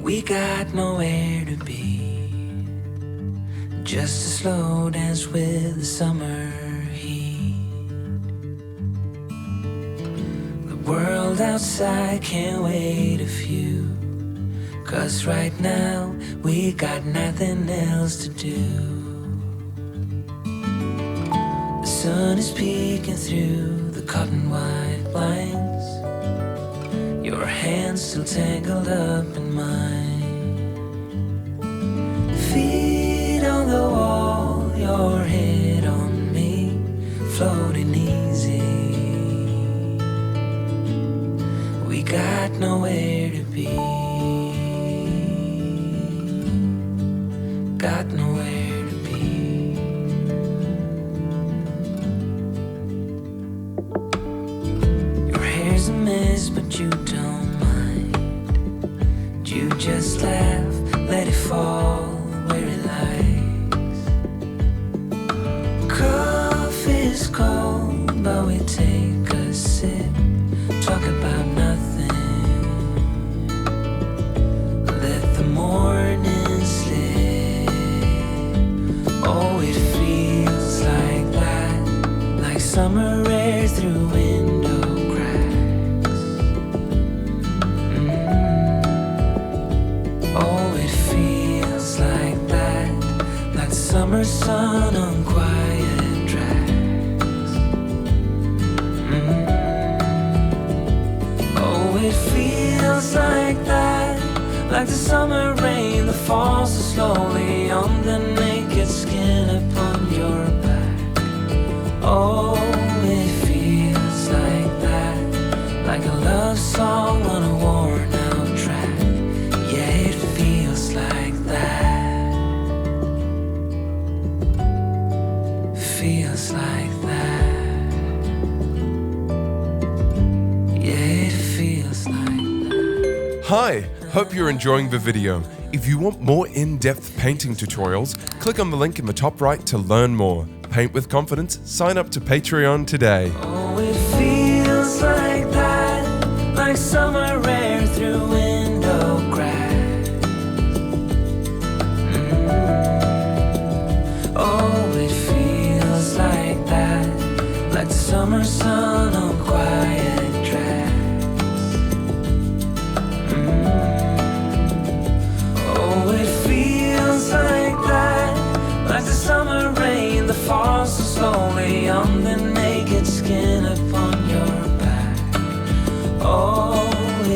we got nowhere to be. Just a slow dance with the summer heat. The world outside can't wait a few, 'cause right now we got nothing else to do. The sun is peeking through the cotton white blinds, your hands still tangled up in mine. Feet on the wall, your head on me, floating easy. We got nowhere to be. Got nowhere to be. Your hair's a mess, but you don't mind. You just laugh, let it fall where it likes. Coffee's cold, but we take a sip, talk about nothing. Let the morning slip. Oh, it feels like that, like summer air through window cracks. Oh, it feels like that, like summer sun on quiet tracks. Oh, it feels like that, like the summer rain that falls so slowly on the naked skin upon your back. Oh, it feels like that, like a love song on a worn out track. Yeah, it feels like that. Feels like that. Yeah, it feels like that. Hi, hope you're enjoying the video. If you want more in-depth painting tutorials, click on the link in the top right to learn more. Paint with confidence, sign up to Patreon today. Oh, it feels like that, like summer air through window cracks. Oh, it feels like that, like the summer sun on quiet tracks. Oh, it feels like that, like the summer rain that falls so slowly on the naked skin upon your back. Oh,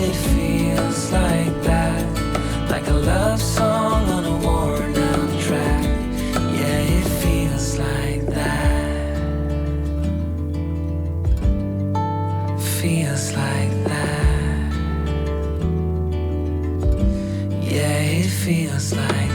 it feels like that, like a love song on a worn out track. Yeah, it feels like that. Feels like that. Yeah, it feels like